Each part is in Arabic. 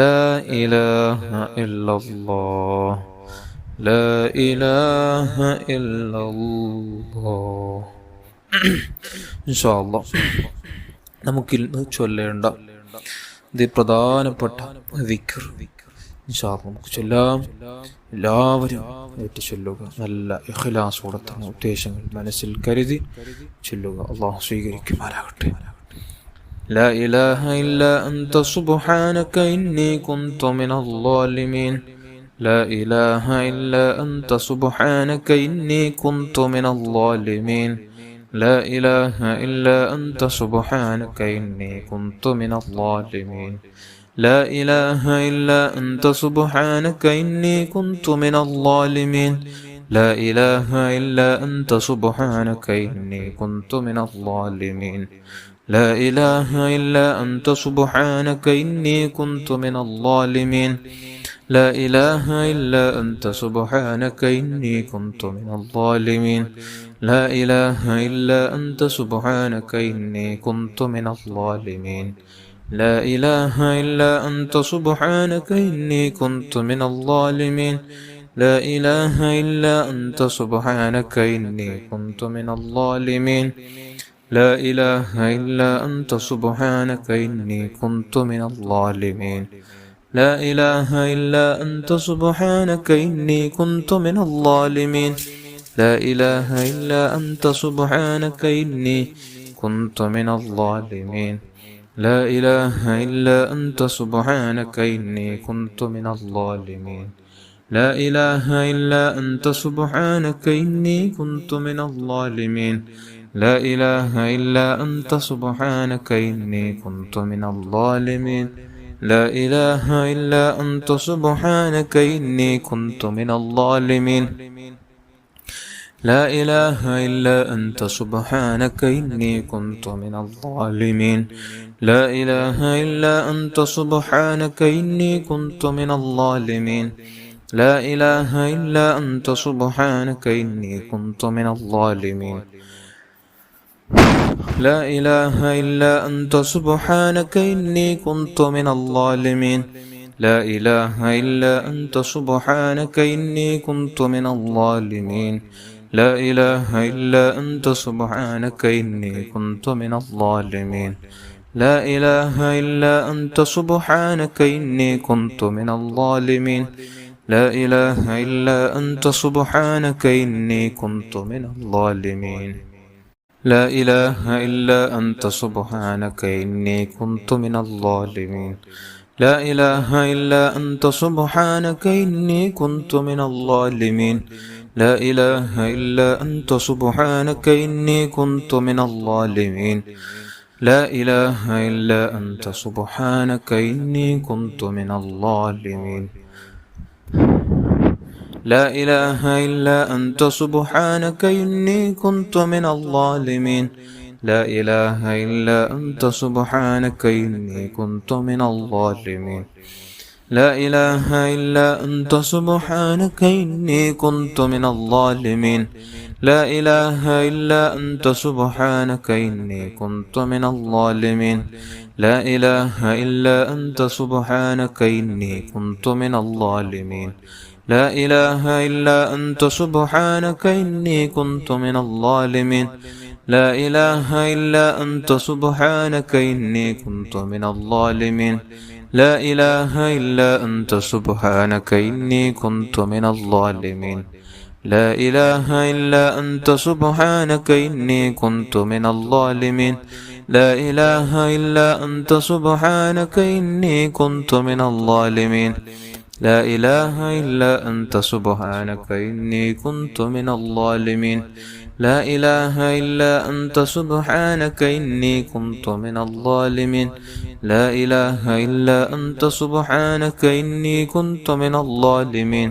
لا إله إلا الله لا إله إلا الله. ഇൻഷാ അല്ലാഹ് നമുക്കിന്ന് ചൊല്ലേണ്ട പ്രധാനപ്പെട്ട ദിക്ർ ഇൻഷാ അല്ലാഹ് നമുക്ക് ചൊല്ലാം. എല്ലാവരും ഏറ്റു ചൊല്ലുക. നല്ല ഇഖ്ലാസോടെ തന്നെ ഉദ്ദേശങ്ങൾ മനസ്സിൽ കരുതി ചൊല്ലുക. അല്ലാഹു സ്വീകരിക്കുമാറാകട്ടെ. لا إله إلا أنت سبحانك إني كنت من الظالمين لا إله إلا أنت سبحانك إني كنت من الظالمين لا إله إلا أنت سبحانك إني كنت من الظالمين لا إله إلا أنت سبحانك إني كنت من الظالمين لا إله إلا أنت سبحانك إني كنت من الظالمين لا إله إلا أنت سبحانك إني كنت من الظالمين لا إله إلا أنت سبحانك إني كنت من الظالمين لا إله إلا أنت سبحانك إني كنت من الظالمين لا إله إلا أنت سبحانك إني كنت من الظالمين لا إله إلا أنت سبحانك إني كنت من الظالمين لا إله إلا أنت سبحانك إني كنت من الظالمين لا إله إلا أنت سبحانك إني كنت من الظالمين لا إله إلا أنت سبحانك إني كنت من الظالمين لا إله إلا أنت سبحانك إني كنت من الظالمين لا إله إلا أنت سبحانك إني كنت من الظالمين لا إله إلا أنت سبحانك إني كنت من الظالمين لا إله إلا أنت سبحانك إني كنت من الظالمين لا إله إلا أنت سبحانك إني كنت من الظالمين لا إله إلا أنت سبحانك إني كنت من الظالمين لا إله إلا أنت سبحانك إني كنت من الظالمين لا إله إلا أنت سبحانك إني كنت من الظالمين لا إله إلا أنت سبحانك إني كنت من الظالمين لا إله إلا أنت سبحانك إني كنت من الظالمين لا إله إلا أنت سبحانك إني كنت من الظالمين لا إله إلا أنت سبحانك إني كنت من الظالمين لا إله إلا أنت سبحانك إني كنت من الظالمين لا إله إلا أنت سبحانك إني كنت من الظالمين لا إله إلا أنت سبحانك إني كنت من الظالمين لا إله إلا أنت سبحانك إني كنت من الظالمين لا إله إلا أنت سبحانك إني كنت من الظالمين لا إله إلا أنت سبحانك إني كنت من الظالمين لا إله إلا أنت سبحانك إني كنت من الظالمين لا إله إلا أنت سبحانك إني كنت من الظالمين لا إله إلا أنت سبحانك إني كنت من الظالمين لا إله إلا أنت سبحانك إني كنت من الظالمين لا إله إلا أنت سبحانك إني كنت من الظالمين لا إله إلا أنت سبحانك إني كنت من الظالمين لا إله إلا أنت سبحانك إني كنت من الظالمين لا إله إلا أنت سبحانك إني كنت من الظالمين لا إله إلا أنت سبحانك إني كنت من الظالمين لا إله إلا أنت سبحانك إني كنت من الظالمين لا إله إلا أنت سبحانك إني كنت من الظالمين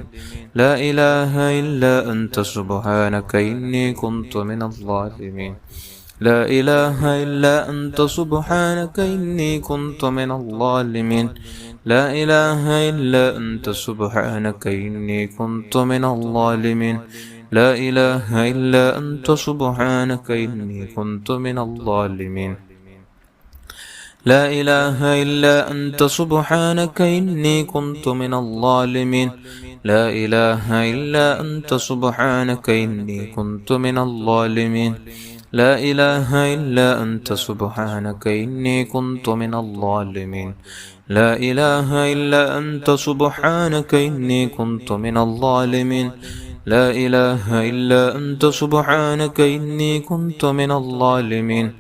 لا إله إلا أنت سبحانك إني كنت من الظالمين لا إله إلا أنت سبحانك إني كنت من الظالمين لا إله إلا أنت سبحانك إني كنت من الظالمين لا إله إلا أنت سبحانك إني كنت من الظالمين لا إله إلا أنت سبحانك إني كنت من الظالمين لا إله إلا أنت سبحانك إني كنت من الظالمين لا إله إلا أنت سبحانك إني كنت من الظالمين لا إله إلا أنت سبحانك إني كنت من الظالمين لا إله إلا أنت سبحانك إني كنت من الظالمين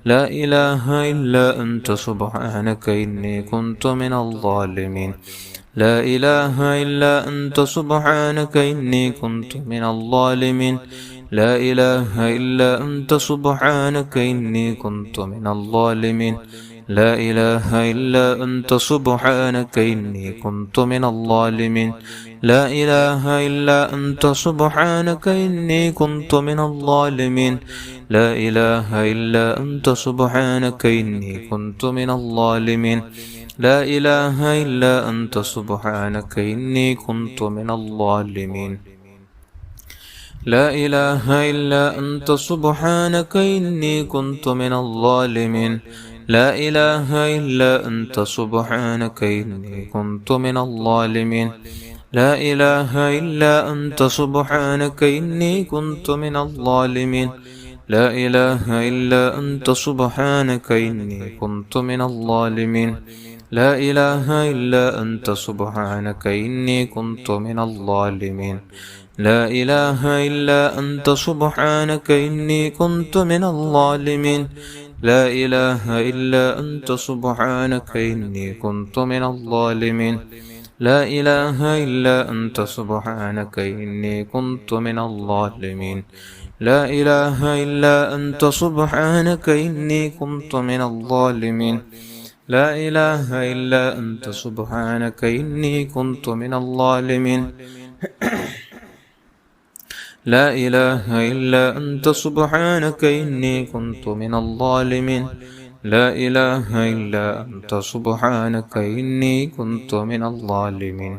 لا إله إلا أنت سبحانك إني كنت من الظالمين لا إله إلا أنت سبحانك إني كنت من الظالمين لا إله إلا أنت سبحانك إني كنت من الظالمين لا إله إلا أنت سبحانك إني كنت من الظالمين لا إله إلا أنت سبحانك إني كنت من الظالمين لا إله إلا أنت سبحانك إني كنت من الظالمين لا إله إلا أنت سبحانك إني كنت من الظالمين لا إله إلا أنت سبحانك إني كنت من الظالمين لا إله إلا أنت سبحانك إني كنت من الظالمين لا إله إلا أنت سبحانك إني كنت من الظالمين لا إله إلا أنت سبحانك إني كنت من الظالمين لا إله إلا أنت سبحانك إني كنت من الظالمين لا إله إلا أنت سبحانك إني كنت من الظالمين لا إله إلا أنت سبحانك إني كنت من الظالمين لا إله إلا أنت سبحانك إني كنت من الظالمين لا إله إلا أنت سبحانك إني كنت من الظالمين لا إله إلا أنت سبحانك إني كنت من الظالمين لا إله إلا أنت سبحانك إني كنت من الظالمين لا إله إلا أنت سبحانك إني كنت من الظالمين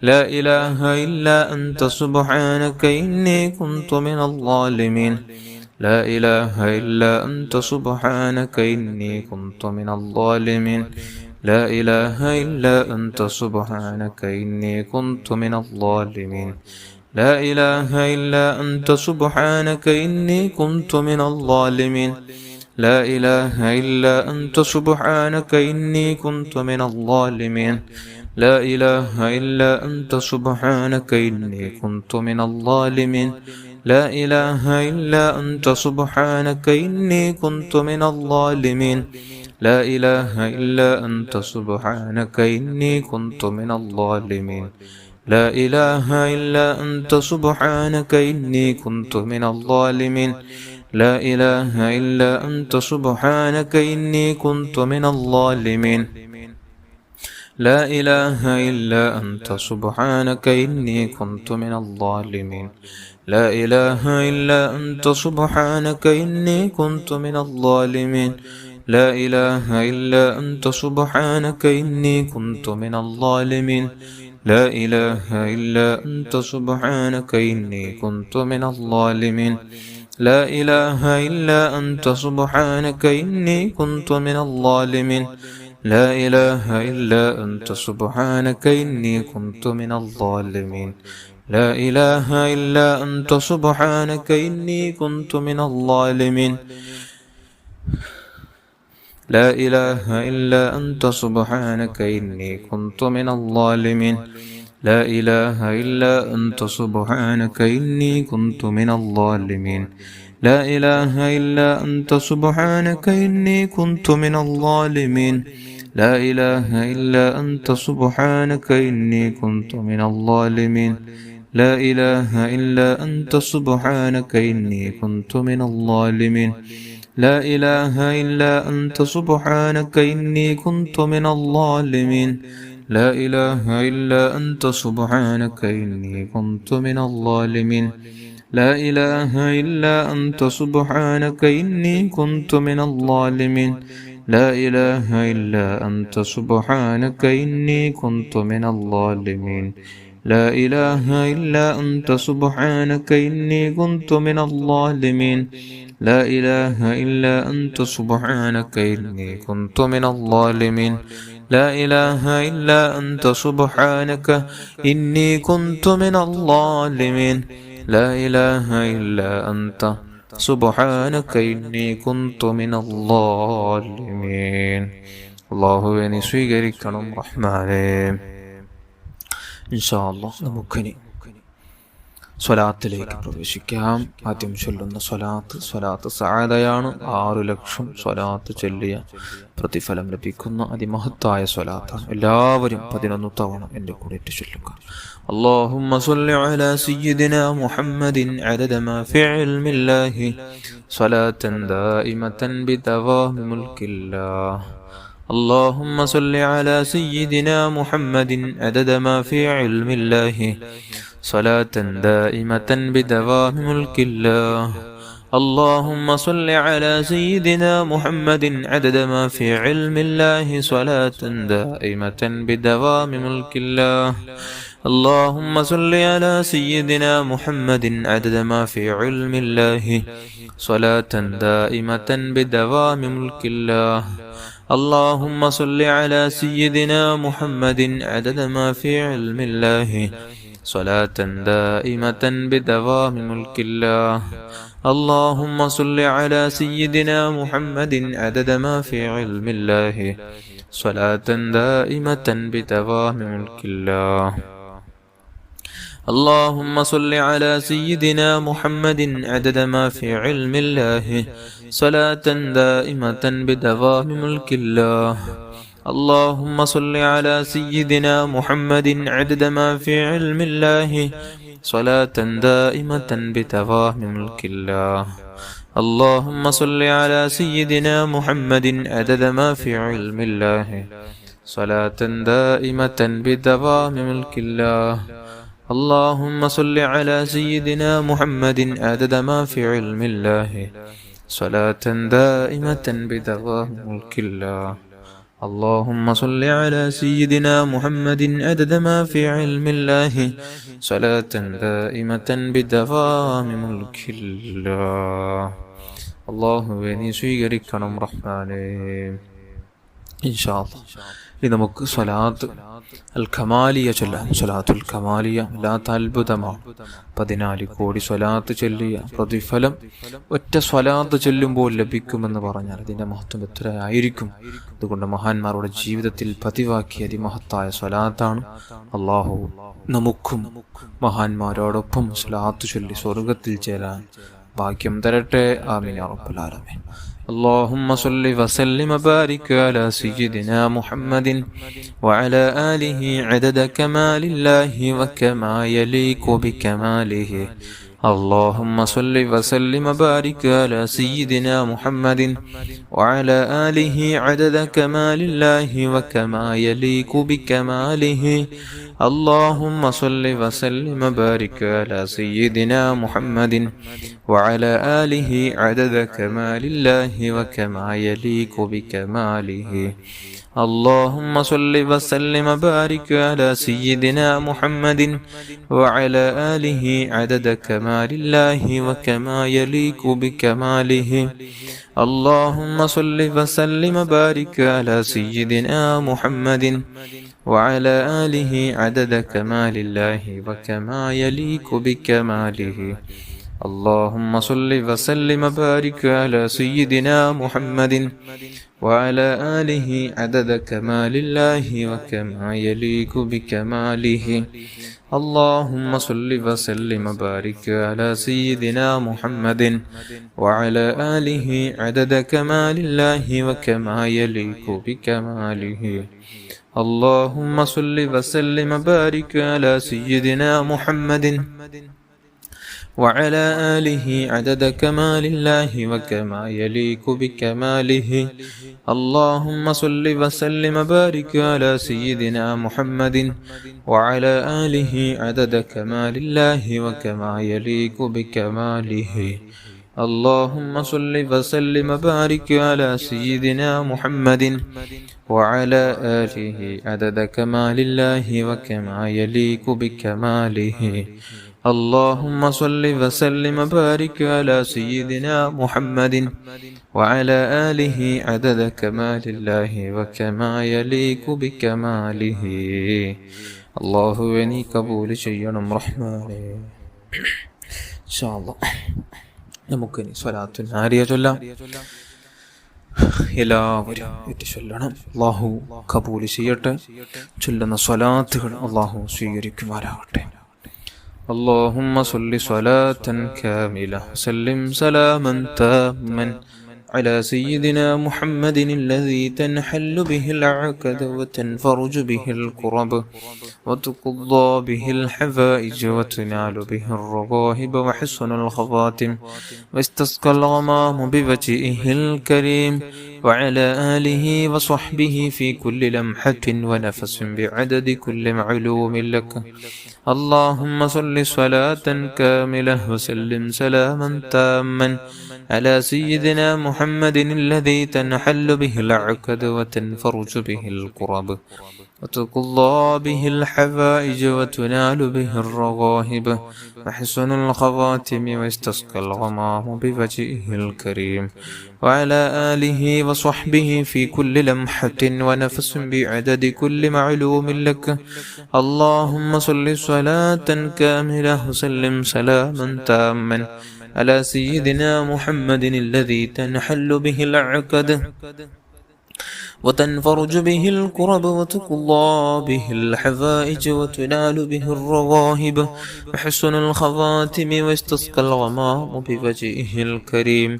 لا إله إلا أنت سبحانك إني كنت من الظالمين لا إله إلا أنت سبحانك إني كنت من الظالمين لا إله إلا أنت سبحانك إني كنت من الظالمين لا إله إلا أنت سبحانك إني كنت من الظالمين لا إله إلا أنت سبحانك إني كنت من الظالمين لا إله إلا أنت سبحانك إني كنت من الظالمين لا إله إلا أنت سبحانك إني كنت من الظالمين لا إله إلا أنت سبحانك إني كنت من الظالمين لا إله إلا أنت سبحانك إني كنت من الظالمين لا إله إلا أنت سبحانك إني كنت من الظالمين لا إله إلا أنت سبحانك إني كنت من الظالمين لا إله إلا أنت سبحانك إني كنت من الظالمين لا إله إلا أنت سبحانك إني كنت من الظالمين لا إله إلا أنت سبحانك إني كنت من الظالمين لا إله إلا أنت سبحانك إني كنت من الظالمين لا إله إلا أنت سبحانك إني كنت من الظالمين لا إله إلا أنت سبحانك إني كنت من الظالمين لا إله إلا أنت سبحانك إني كنت من الظالمين لا إله إلا أنت سبحانك إني كنت من الظالمين لا إله إلا أنت سبحانك إني كنت من الظالمين لا إله إلا أنت سبحانك إني كنت من الظالمين لا إله إلا أنت سبحانك إني كنت من الظالمين لا إله إلا أنت سبحانك إني كنت من الظالمين لا إله إلا أنت سبحانك إني كنت من الظالمين لا إله إلا أنت سبحانك إني كنت من الظالمين لا إله إلا أنت سبحانك إني كنت من الظالمين لا إله إلا أنت سبحانك إني كنت من الظالمين لا إله إلا أنت سبحانك إني كنت من الظالمين لا إله إلا أنت سبحانك إني كنت من الظالمين لا إله إلا أنت سبحانك إني كنت من الظالمين അല്ലാഹുവേ നീ സ്വീകരിക്കണം റഹ്മാനേ. ഇൻഷാ അല്ലാഹ് നമുക്കിനി സ്വലാത്തിലേക്ക് പ്രവേശിക്കാം. ആദ്യം ചൊല്ലുന്ന സ്വലാത്ത് സഅദയാണ്. 6 ലക്ഷം സ്വലാത്ത് ചൊല്ലിയ പ്രതിഫലം ലഭിക്കുന്ന അതിമഹത്തായ സ്വലാത്താണ്. എല്ലാവരും 11 തവണ എൻ്റെ കൂടെ ചൊല്ലുക. اللهم صل على سيدنا محمد عدد ما في علم الله صلاة دائمة بدوام ملك الله. اللهم صل على سيدنا محمد عدد ما في علم الله صلاة دائمة بدوام ملك الله. اللهم صل على سيدنا محمد عدد ما في علم الله صلاة دائمة بدوام ملك الله. اللهم صل على سيدنا محمد عدد ما في علم الله صلاة دائمة بدوام ملك الله. اللهم صل على سيدنا محمد عدد ما في علم الله صلاة دائمة بدوام ملك الله. اللهم صل على سيدنا محمد عدد ما في علم الله صلاة دائمة بدوام ملك الله. اللهم صل على سيدنا محمد عدد ما في علم الله صلاة دائمة بدوام ملك الله. اللهم صل على سيدنا محمد عدد ما في علم الله صلاة دائمة بدوام ملك الله. اللهم صل على سيدنا محمد عدد ما في علم الله صلاة دائمة بدوام ملك الله. اللهم صل على سيدنا محمد عدد ما في علم الله صلاة دائمة بدوام ملك الله. اللهم صل على سيدنا محمد عدد ما في علم الله صلاة دائمة بدوام ملك الله. അല്ലാഹുവേ നീ സ്വീകരിക്കണം റഹ്മാനേ. ഇൻഷാ അല്ലാഹ് ഇനി നമുക്ക് സ്വലാത്ത് അൽ കമാലിയ ചൊല്ലാം. സ്വലാത്തുൽ കമാലിയ വല്ലാത്ത അത്ഭുതമാണ്. 14 കോടി സ്വലാത്ത് ചൊല്ലിയ പ്രതിഫലം ഒറ്റ സ്വലാത്ത് ചൊല്ലുമ്പോൾ ലഭിക്കുമെന്ന് പറഞ്ഞാൽ അതിൻ്റെ മഹത്വം എത്രയായിരിക്കും. അതുകൊണ്ട് മഹാന്മാരുടെ ജീവിതത്തിൽ പതിവാക്കിയ അതിമഹത്തായ സ്വലാത്താണ്. അല്ലാഹു നമുക്കും മഹാന്മാരോടൊപ്പം സ്വലാത്ത് ചൊല്ലി സ്വർഗത്തിൽ ചേരാൻ ഭാഗ്യം തരട്ടെ. ആമീൻ യാ റബ്ബൽ ആലമീൻ. اللهم صل وسلم وبارك على سيدنا محمد وعلى آله عدد كمال الله وكما يليق بكماله. اللهم صل وسلم وبارك على سيدنا محمد وعلى آله عدد كمال الله وكما يليق بكماله. اللهم صل وسلم وبارك على سيدنا محمد وعلى آله عدد كمال الله وكما يليق بكماله. اللهم صل وسلم وبارك على سيدنا محمد وعلى آله عدد كمال الله وكما يليق بكماله. اللهم صل وسلم وبارك على سيدنا محمد وعلى آله عدد كمال الله وكما يليق بكماله. اللهم صل وسلم وبارك على سيدنا محمد وعلى آله عدد كمال الله وكما يليق بكماله. اللهم صل وسلم وبارك على سيدنا محمد وعلى آله عدد كمال الله وكما يليق بكماله. اللهم صل وسلم وبارك على سيدنا محمد وعلى آله عدد كمال الله وكما يليق بكماله. اللهم صل وسلم وبارك على سيدنا محمد وعلى آله عدد كمال الله وكما يليق بكماله. اللهم صل وسلم وبارك على سيدنا محمد وعلى آله عدد كمال الله وكما يليق بكماله. اللهم صل وسلم وبارك على سيدنا محمد وعلى آله عدد كمال الله وكما يليق بكماله. അള്ളാഹുവേ നീ കബൂൽ ചെയ്യണം റഹ്മാനേ. ഇൻഷാ അല്ലാഹ് നമുക്കിനി സ്വലാത്തുൻ നാരിയ ചൊല്ലാം. എല്ലാവരും ചൊല്ലണം. അള്ളാഹു കബൂൽ ചെയ്യട്ടെ. ചൊല്ലുന്ന സ്വലാത്തുകൾ അള്ളാഹു സ്വീകരിക്കുമാറാകട്ടെ. اللهم صل صلاة كاملة وسلم سلاما تاما على سيدنا محمد الذي تنحل به العقد وتنفرج به الكرب وتقضى به الحوائج وتنال به الرغائب وحسن الخواتم واستسقى الغمام بوجهه الكريم وعلى آله وصحبه في كل لمحة ونفس بعدد كل معلوم لك. اللهم صل صلاة كاملة وسلم سلاما تاما على سيدنا محمد الذي تنحل به العقد وتنفرج به الكرب وتقضى به الحوائج وتنال به الرغائب وحسن الخواتم واستسقى الغمام بوجهه الكريم وعلى آله وصحبه في كل لمحة ونفس بعدد كل معلوم لك. اللهم صل صلاة كاملة وسلم سلاما تاما على سيدنا محمد الذي تنحل به العقد وتنفرج به الكرب وتقضى به الحوائج وتنال به الرغائب وحسن الخواتم واستسقى الغمام بوجهه الكريم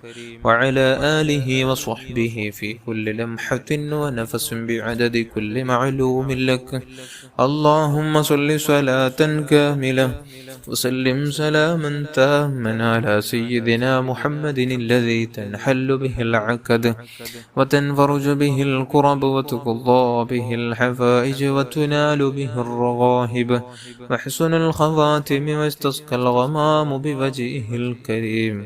وعلى آله وصحبه في كل لمحة ونفس بعدد كل معلوم لك. اللهم صل صلاة كاملة وسلم سلاما تاما على سيدنا محمد الذي تنحل به العقد وتنفرج به الكرب وتقضى به الحوائج وتنال به الرغائب وحسن الخواتم واستسقى الغمام بوجهه الكريم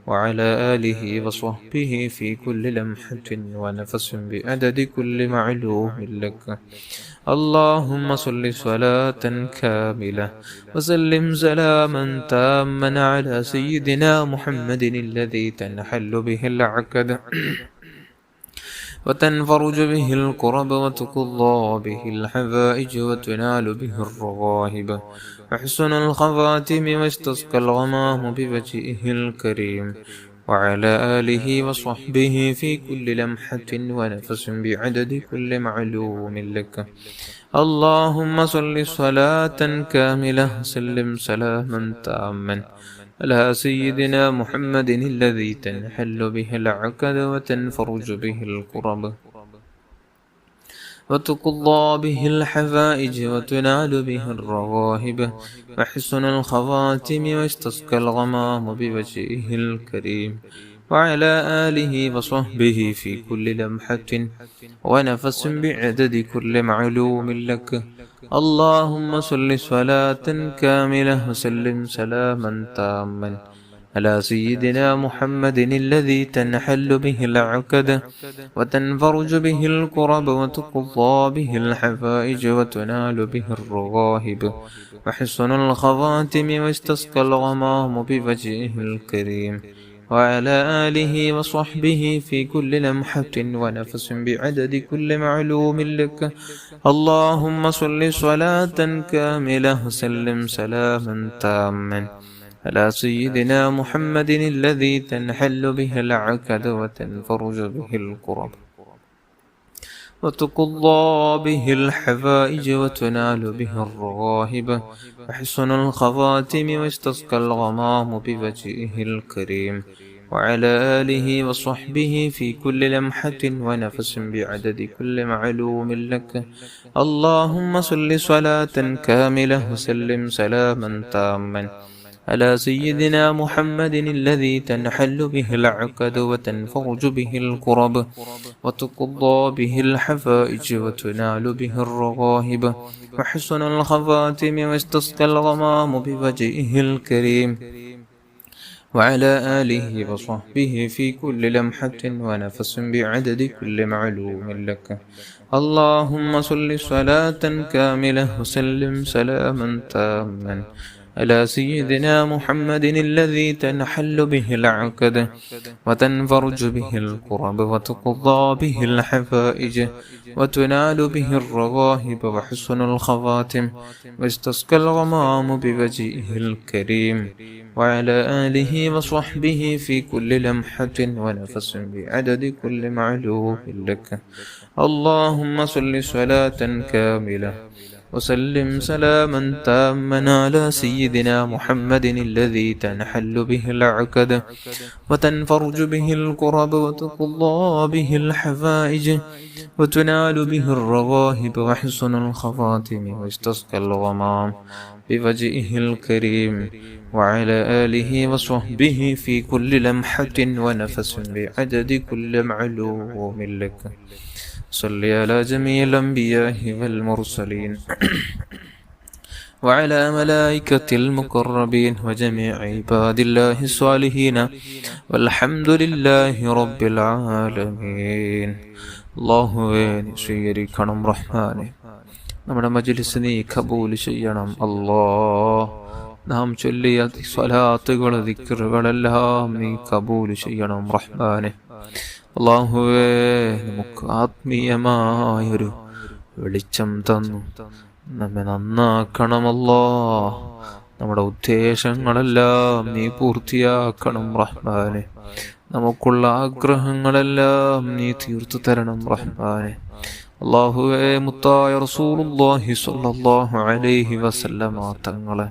وعلى آله وصحبه في كل لمحة ونفس بعدد كل معلوم لك. اللهم صل صلاة كاملة وسلم سلاما تاما على سيدنا محمد الذي تنحل به العقد وتنفرج به الكرب وتقضى به الحوائج وتنال به الرغائب وحسن الخواتم واستسقى الغمام بوجهه الكريم وعلى آله وصحبه في كل لمحة ونفس بعدد كل معلوم لك. اللهم صل صلاة كاملة وسلم سلاما تاما على سيدنا محمد الذي تنحل به العقد وتنفرج به الكرب وتقضى به الحوائج وتنال به الرغائب وحسن الخواتم واستسقى الغمام بوجهه الكريم وعلى آله وصحبه في كل لمحة ونفس بعدد كل معلوم لك. اللهم صل صلاة كاملة وسلم سلاما تاما على سيدنا محمد الذي تنحل به العقد وتنفرج به الكرب وتقضى به الحوائج وتنال به الرغائب وحسن الخواتم واستسقى الغمام بوجهه الكريم وعلى آله وصحبه في كل لمحة ونفس بعدد كل معلوم لك. اللهم صل صلاة كاملة وسلم سلاما تاما على سيدنا محمد الذي تنحل به العقد وتنفرج به الكرب وتقضى به الحوائج وتنال به الرغائب وحسن الخواتم واستسقى الغمام بوجهه الكريم وعلى آله وصحبه في كل لمحة ونفس بعدد كل معلوم لك. اللهم صل صلاة كاملة وسلم سلاما تاما على سيدنا محمد الذي تنحل به العقد وتنفرج به الكرب وتقضى به الحوائج وتنال به الرغائب وحسن الخواتم واستسقى الغمام بوجهه الكريم وعلى آله وصحبه في كل لمحة ونفس بعدد كل معلوم لك. اللهم صل صلاة كاملة وسلم سلاما تاما على سيدنا محمد الذي تنحل به العقد وتنفرج به الكرب وتقضى به الحفائج وتنال به الرواهب وحسن الخواتم واستسقى الغمام بوجهه الكريم وعلى آله وصحبه في كل لمحة ونفس بعدد كل معلوم لك. اللهم صل صلاة كاملة وسلم سلاما تاما على سيدنا محمد الذي تنحل به العقد وتنفرج به الكرب وتقضى به الحفائج وتنال به الرواهب وحسن الخواتم واستسقى الغمام بوجهه الكريم وعلى آله وصحبه في كل لمحة ونفس بعدد كل معلوم لك. صل على جميع الأنبياء والمرسلين وعلى ملائكة المقربين وجميع عباد الله الصالحين والحمد لله رب العالمين. അല്ലാഹുവേ നീ സ്വീകരിക്കണം റഹ്മാനെ, നമ്മുടെ മജ്ലിസ് നീ കബൂൽ ചെയ്യണം അല്ലാഹ്. നാം ചൊല്ലിയ സ്വലാത്തുകൾ ദിക്റുകളെല്ലാം നീ കബൂൽ ചെയ്യണം റഹ്മാനെ. അല്ലാഹുവേ നമുക്ക് ആത്മീയമായൊരു വെളിച്ചം തന്നു നമ്മെ നന്നാക്കണമല്ലോ. നമ്മുടെ ഉദ്ദേശങ്ങളെല്ലാം നീ പൂർത്തിയാക്കണം റഹ്മാനെ. നമുക്കുള്ള ആഗ്രഹങ്ങളെല്ലാം നീ തീർത്തു തരണം റഹ്മാനെ. അല്ലാഹുവേ മുത്തായ റസൂലുള്ളാഹി സ്വല്ലല്ലാഹു അലൈഹി വസല്ലമ തങ്ങളെ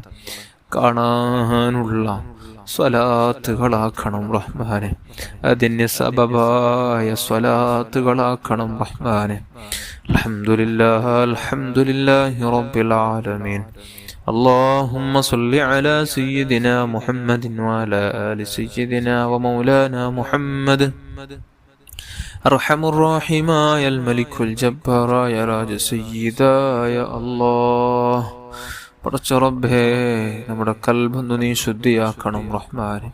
കാണാനുള്ള സ്വലാത്തുകളാക്കണം റഹ്മാനെ. അതിന് സബബായ സ്വലാത്തുകളാക്കണം റഹ്മാനെ. അൽഹംദുലില്ലാഹ് അൽഹംദുലില്ലാഹി റബ്ബിൽ ആലമീൻ. اللهم صل على سيدنا محمد وعلى آل سيدنا ومولانا محمد أرحم الراحمين يا الملك الجبار يا راج سيدا يا الله. പടച്ച റബ്ബേ നമ്മുടെ കൽബൊന്നു നീ ശുദ്ധിയാക്കണം റഹ്മാനെ.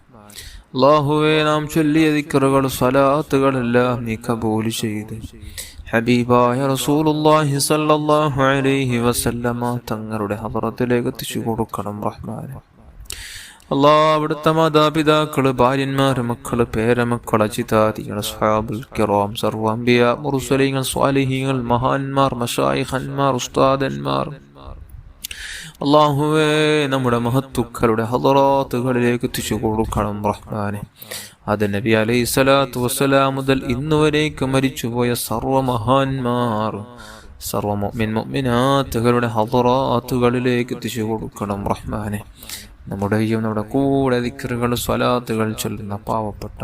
അല്ലാഹുവേ നാം ചൊല്ലിയ ദിക്റുകൾ സ്വലാത്തുകളെല്ലാം നീ കബൂൽ ചെയ്ത് ഹബീബായ റസൂലുള്ളാഹി സ്വല്ലല്ലാഹു അലൈഹി വസല്ലമ തങ്ങളുടെ ഹദറത്തിലേക്ക് എത്തിച്ചു കൊടുക്കണം റഹ്മാനെ. അല്ലാഹ് അവിടുത്തെ മാതാപിതാക്കള്, ഭാര്യന്മാര്, മക്കള്, പേരമക്കള്, അജിതാദികൾ, സ്വഹാബുൽ കിറാം, സർവ്വ അംബിയാ, മുർസലീങ്ങൾ, സ്വാലിഹീങ്ങൾ, മഹാന്മാർ, മശായിഖന്മാർ, ഉസ്താദന്മാർ, അല്ലാഹുവേ നമ്മുടെ മഹത്തുക്കളുടെ ഹദറാത്തുകളിലേക്ക് എത്തിച്ചു കൊടുക്കണം റഹ്മാനെ. അത് നബി അലൈഹി സ്വലാത്തു വസ്സലാം മുതൽ ഇന്നുവരേക്ക് മരിച്ചുപോയ സർവ്വ മഹാന്മാർ, സർവ്വ മുഅ്മിനാത്തുകളുടെ ഹദറാത്തുകളിലേക്ക് എത്തിച്ചു കൊടുക്കണം റഹ്മാനെ. നമ്മുടെയും നമ്മുടെ കൂടെ ദിക്റുകൾ സ്വലാത്തുകൾ ചൊല്ലുന്ന പാവപ്പെട്ട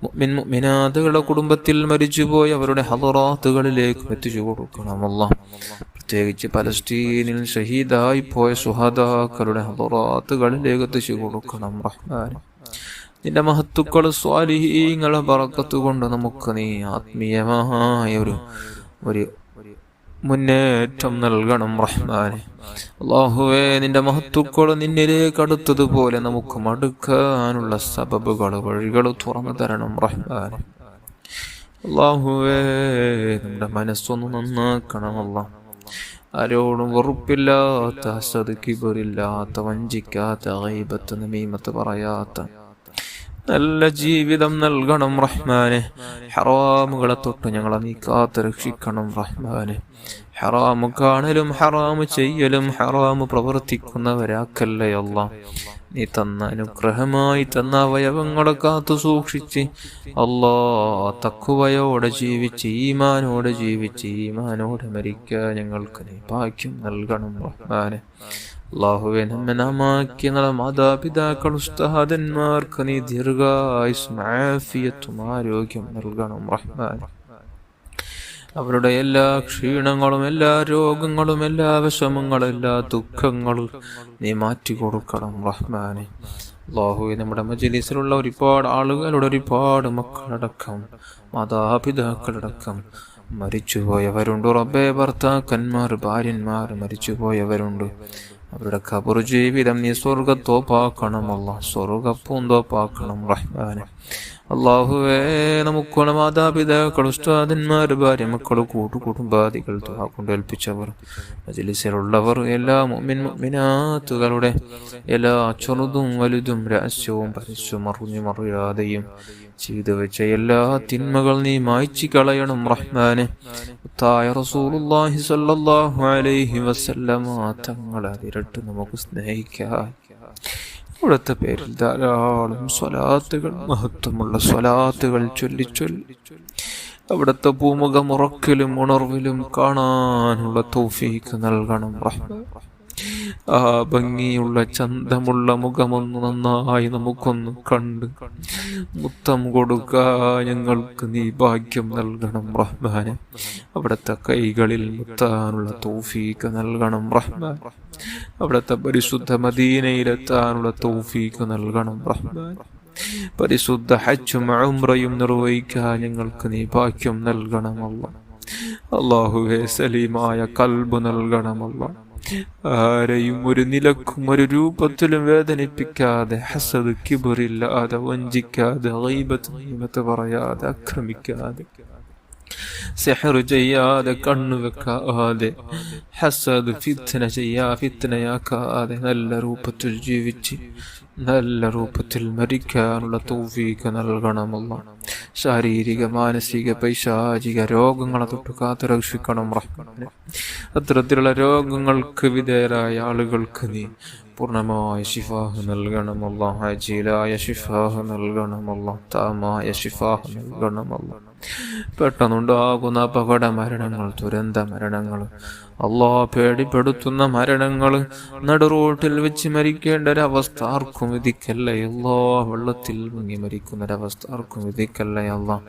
മുഅ്മിനാത്തുകളുടെ കുടുംബത്തിൽ മരിച്ചുപോയ അവരുടെ ഹദറാത്തുകളിലേക്ക് എത്തിച്ചു കൊടുക്കണം അല്ലാഹ്. പ്രത്യേകിച്ച് പലസ്തീനിൽ ഷഹീദായി പോയ സുഹദാക്കളുടെ ഹദറാത്തുകളിലേക്ക് എത്തിച്ചു കൊടുക്കണം റഹ്മാനെ. നിന്റെ മഹത്തുക്കൾ സ്വാലിഹീങ്ങളെ ബറക്കത്ത് കൊണ്ട് നമുക്ക് നീ ആത്മീയമായ ഒരു മുന്നേറ്റം നൽകണം റഹ്മാനെ. അല്ലാഹുവേ നിന്റെ മഹത്തുക്കൾ നിന്നിലേക്ക് അടുത്തതുപോലെ നമുക്ക് മടുക്കാനുള്ള സബബുകൾ, വഴികൾ തുറന്നു തരണം റഹ്മാനെ. അല്ലാഹുവേ നമ്മുടെ മനസ്സൊന്ന് നന്നാക്കണം അല്ലാഹ്. ആരോടും വെറുപ്പില്ലാത്ത, ഹസദ്, കിബറില്ലാത്ത, വഞ്ചിക്കാത്ത, ഗൈബത്ത്, നമീമത്ത് പറയാത്ത നല്ല ജീവിതം നൽകണം റഹ്മാനെ. ഹറാമുകളെ തൊട്ട് ഞങ്ങളെ നീ കാത്ത് രക്ഷിക്കണം റഹ്മാനെ. ഹറാമു കാണലും ഹറാമു ചെയ്യലും ഹറാമു പ്രവർത്തിക്കുന്നവരാക്കല്ലേ അല്ലാഹ്. നീ തന്ന അനുഗ്രഹമായി തന്ന അവയവങ്ങളെ കാത്തു സൂക്ഷിച്ച് അല്ലാഹ് തഖ്വയോടെ ജീവിച്ച് ഈമാനോടെ മരിക്കാൻ ഞങ്ങൾക്ക് നീ ഭാഗ്യം നൽകണം റഹ്മാനെ. അല്ലാഹുവേ നമ്മെ നാമാക്കിയ നമ്മുടെ മാതാപിതാക്കൾ, ഉസ്താദന്മാർക്ക് നീ ദീർഘായുസ്സും ആഫിയത്തും ആരോഗ്യം നൽകണം റഹ്മാനെ. അവരുടെ എല്ലാ ക്ഷീണങ്ങളും, എല്ലാ രോഗങ്ങളും, എല്ലാ വിഷമങ്ങളും, എല്ലാ ദുഃഖങ്ങളും നീ മാറ്റിക്കൊടുക്കണം റഹ്മാനെ. അല്ലാഹുവേ നമ്മുടെ മജ്‌ലിസിലുള്ള ഒരുപാട് ആളുകളുടെ, ഒരുപാട് മക്കളടക്കം, മാതാപിതാക്കളടക്കം മരിച്ചുപോയവരുണ്ട് റബ്ബേ. ഭർത്താക്കന്മാർ, ഭാര്യന്മാർ മരിച്ചുപോയവരുണ്ട്. അവരുടെ ഖബർ ജീവിതം നീ സ്വർഗത്തോപ്പാക്കണം അല്ലാഹ്, സ്വർഗപ്പൂന്തോപ്പാക്കണം റഹ്മാനെ. അള്ളാഹുവേ, നമുക്കുള്ള മാതാപിതാക്കൾ, ഉസ്താദന്മാർ, ഭാര്യ, മക്കൾ, കൂട്ടുകുടുംബാദികൾ, ദുആ കൊണ്ട് ഏൽപ്പിച്ചവർ, മജ്‌ലിസിലുള്ളവർ, എല്ലാ മുഅ്മിൻ മുഅ്മിനാത്തുകളുടെ എല്ലാ ചെറുതും വലുതും രഹസ്യവും പരസ്യവും അറിഞ്ഞും അറിയാതെയും ചെയ്തു വെച്ച എല്ലാ തിന്മകൾ നീ മായ്ച്ചു കളയണം റഹ്മാനെ. മുത്തായ റസൂലുള്ളാഹി സ്വല്ലല്ലാഹു അലൈഹി വസല്ലമ തങ്ങളെ അതിരട്ട് നമുക്ക് സ്നേഹിക്കാൻ അവിടുത്തെ പേരിൽ ധാരാളം സ്വലാത്തുകൾ, മഹത്വമുള്ള സ്വലാത്തുകൾ ചൊല്ലി അവിടുത്തെ പൂമുഖം ഉറക്കിലും ഉണർവിലും കാണാനുള്ള തൗഫീഖ് നൽകണം റഹ്മാൻ. ആ ഭംഗിയുള്ള ചന്തമുള്ള മുഖമൊന്ന് നന്നായി നമുക്കൊന്ന് കണ്ട് മുത്തം കൊടുക്കാൻ ഞങ്ങൾക്ക് നീ ഭാഗ്യം നൽകണം റഹ്മാനെ. അവിടുത്തെ കൈകളിൽ മുത്താനുള്ള തൗഫീഖ് നൽകണം റഹ്മാൻ. അവിടുത്തെ പരിശുദ്ധ മദീനയിലെത്താനുള്ള തൗഫീഖ് നൽകണം റഹ്മാൻ. പരിശുദ്ധ ഹജ്ജും ഉംറയും നിർവഹിക്കാൻ ഞങ്ങൾക്ക് നീ ഭാഗ്യം നൽകണമല്ല. അല്ലാഹുവേ, സലീമായ കൽബ് നൽകണമല്ല. ആരെയും ഒരു നിലക്കും ഒരു രൂപത്തിലും വേദനിപ്പിക്കാതെ, ഹസദ് കിബറില്ലാതെ, വഞ്ചിക്കാതെ, ഗീബത്ത് പറയാതെ, ആക്രമിക്കാതെ, സിഹർ ചെയ്യാതെ, കണ്ണുവെക്കാതെ, ഹസദ് ഫിത്നയാക്കാതെ നല്ല രൂപത്തിൽ ജീവിച്ച് നല്ല രൂപത്തിൽ മരിക്കാനുള്ള തൗഫീഖ് നൽകണമല്ല. ശാരീരിക, മാനസിക, പൈശാചിക രോഗങ്ങളെ തൊട്ട് കാത്തു രക്ഷിക്കണം റഹ്മാനെ. അത്തരത്തിലുള്ള രോഗങ്ങൾക്ക് വിധേയരായ ആളുകൾക്ക് നീ പൂർണ്ണമായ ശിഫാഹ് നൽകണമല്ല. ആജിലായ ശിഫാഹ് നൽകണമല്ല. താമായ ശിഫാഹ് നൽകണമല്ല. പെട്ടെന്നുണ്ടാകുന്ന അപകട മരണങ്ങൾ, ദുരന്ത മരണങ്ങൾ, അല്ലാഹ് പേടിപ്പെടുത്തുന്ന മരണങ്ങൾ, നടുറോട്ടിൽ വെച്ച് മരിക്കേണ്ട ഒരവസ്ഥ ആർക്കും വിധിക്കല്ലേ അല്ലാഹ്. വെള്ളത്തിൽ മുങ്ങി മരിക്കുന്ന ഒരവസ്ഥ ആർക്കും വിധിക്കല്ലേ അല്ലാഹ്.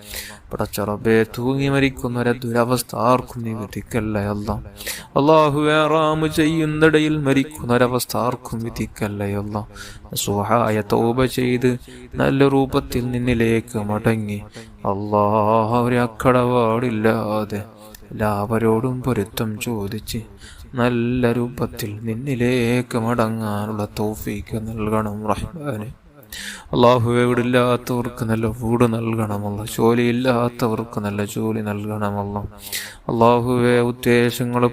പടച്ചറബേ, തൂങ്ങി മരിക്കുന്ന ഒരു ദുരവസ്ഥ ആർക്കും നീ വിധിക്കല്ലേ അല്ലാഹ്. അല്ലാഹുവേ, ഹറാമ് ചെയ്യുന്നിടയിൽ മരിക്കുന്ന ഒരവസ്ഥ ആർക്കും വിധിക്കല്ലേ അല്ലാഹ്. സുഹായ തൗബ ചെയ്ത് നല്ല രൂപത്തിൽ നിന്നിലേക്ക് മടങ്ങി അല്ലാഹ് ഒരു അക്കടപാടില്ലാതെ എല്ലാവരോടും പൊരുത്തം ചോദിച്ച് നല്ല രൂപത്തിൽ നിന്നിലേക്ക് മടങ്ങാനുള്ള തൗഫീഖ് നൽകണം റഹ്മാനെ. അല്ലാഹുവേ, വീടില്ലാത്തവർക്ക് നല്ല വീട് നൽകണമല്ല. ജോലിയില്ലാത്തവർക്ക് നല്ല ജോലി നൽകണമല്ല. അല്ലാഹുവേ,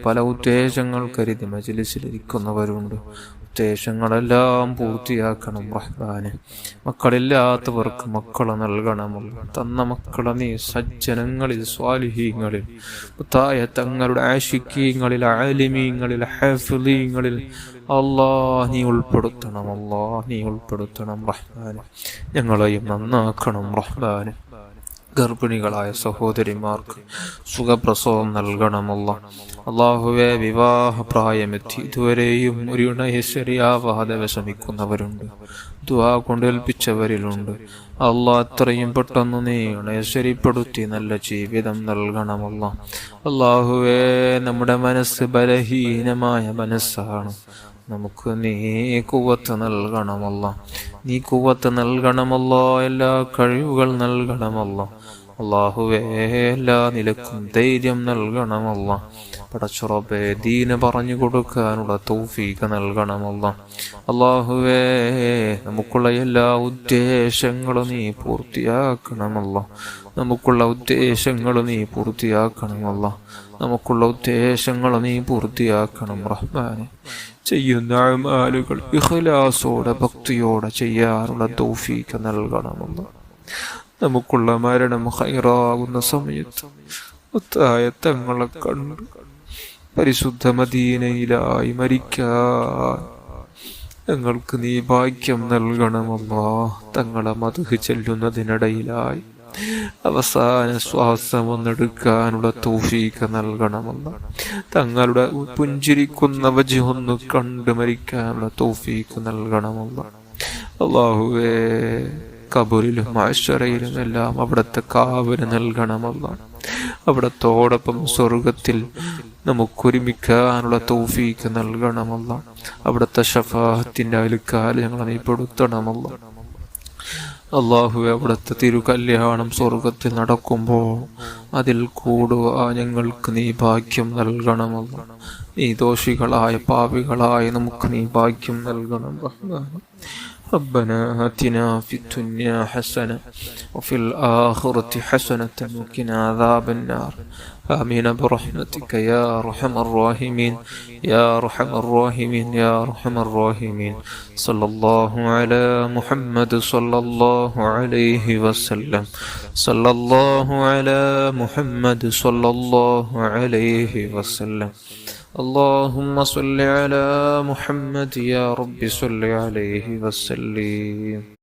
പല ഉദ്ദേശങ്ങൾ കരുതി മജ്‌ലിസിലിരിക്കുന്നവരുണ്ട്. ഉദ്ദേശങ്ങളെല്ലാം പൂർത്തിയാക്കണം റഹ്മാനെ. മക്കളില്ലാത്തവർക്ക് മക്കളെ നൽകണമല്ല. തന്ന മക്കളെ നീ സജ്ജനങ്ങളിൽ, സ്വാലിഹീങ്ങളിൽ, മുത്തായ തങ്ങളുടെ ആശിക്കീങ്ങളിൽ, ആലിമീങ്ങളിൽ, ഹാഫിളീങ്ങളിൽ നീ ഉൾപ്പെടുത്തണം റഹ്മാനെ. ഞങ്ങളെയും നന്നാക്കണം റഹ്മാനെ. ഗർഭിണികളായ സഹോദരിമാർക്ക് സുഖപ്രസവം നൽകണമല്ല. അല്ലാഹുവേ, വിവാഹപ്രായമെത്തി ഇതുവരെയും ഒരു ഇണയെ ശരിയാവാതെ വിഷമിക്കുന്നവരുണ്ട്. ദുആ കൊണ്ടേൽപ്പിച്ചവരിലുണ്ട്. അല്ലാഹ് എത്രയും പെട്ടെന്ന് നീ ഇണയെ ശരിപ്പെടുത്തി നല്ല ജീവിതം നൽകണമല്ല. അല്ലാഹുവേ, നമ്മുടെ മനസ്സ് ബലഹീനമായ മനസ്സാണ്. നമുക്ക് നീ ഖുവത്ത് നൽകണമല്ല. നീ ഖുവത്ത് നൽകണമല്ല. എല്ലാ കഴിവുകൾ നൽകണമല്ല. അല്ലാഹുവേ, എല്ലാ നിലക്കും ധൈര്യം നൽകണമല്ല. പടച്ചറബേ, ദീന് പറഞ്ഞു കൊടുക്കാനുള്ള തൗഫീഖ് നൽകണമല്ല. അല്ലാഹുവേ, നമുക്കുള്ള എല്ലാ ഉദ്ദേശങ്ങളും നീ പൂർത്തിയാക്കണമല്ല. നമുക്കുള്ള ഉദ്ദേശങ്ങൾ നീ പൂർത്തിയാക്കണം റഹ്മാനെ. ചെയ്യുന്ന അമാലുകൾ ഇഖ്ലാസോടെ, ഭക്തിയോടെ ചെയ്യാനുള്ള തൗഫീഖ് നൽകണമല്ല. നമുക്കുള്ള മരണം ഖൈറാകുന്ന സമയത്ത് മുത്തായ തങ്ങളെ കണ്ട് പരിശുദ്ധ മദീനയിലായി മരിക്കാൻ ഞങ്ങൾക്ക് നീ ഭാഗ്യം നൽകണമല്ലാ. തങ്ങളെ മദ്ഹ് ചെല്ലുന്നതിനിടയിലായി അവസാന ശ്വാസം ഒന്നെടുക്കാനുള്ള തൗഫീഖ് നൽകണമല്ല. തങ്ങളുടെ പുഞ്ചിരിക്കുന്ന വജ്ഹൊന്ന് കണ്ടു മരിക്കാനുള്ള തൗഫീഖ് നൽകണമല്ല. അല്ലാഹുവേ, ഖബറിലും മഹ്ശറയിലും എല്ലാം അവിടുത്തെ കാവല് നൽകണമല്ല. അവിടത്തോടൊപ്പം സ്വർഗത്തിൽ നമുക്കൊരുമിക്കാനുള്ള തൗഫീഖ് നൽകണമല്ല. അവിടുത്തെ ശഫാഅത്തിന്റെ അയൽക്കാൽ ഞങ്ങളെ നീ പെടുത്തണമല്ല. അല്ലാഹുവേ, അവിടുത്തെ തിരുകല്യാണം സ്വർഗത്തിൽ നടക്കുമ്പോൾ അതിൽ കൂടുവാൻ ഞങ്ങൾക്ക് നീ ഭാഗ്യം നൽകണമല്ല. നീ ദോഷികളായ പാപികളായ നമുക്ക് നീ ഭാഗ്യം നൽകണം. ربنا آتنا في الدنيا حسنة وفي الآخرة حسنة وقنا عذاب النار آمين برحمتك يا أرحم الراحمين يا أرحم الراحمين يا أرحم الراحمين صلى الله على محمد صلى الله عليه وسلم صلى الله على محمد صلى الله عليه وسلم اللهم صل على محمد يا رب صل عليه وسلم.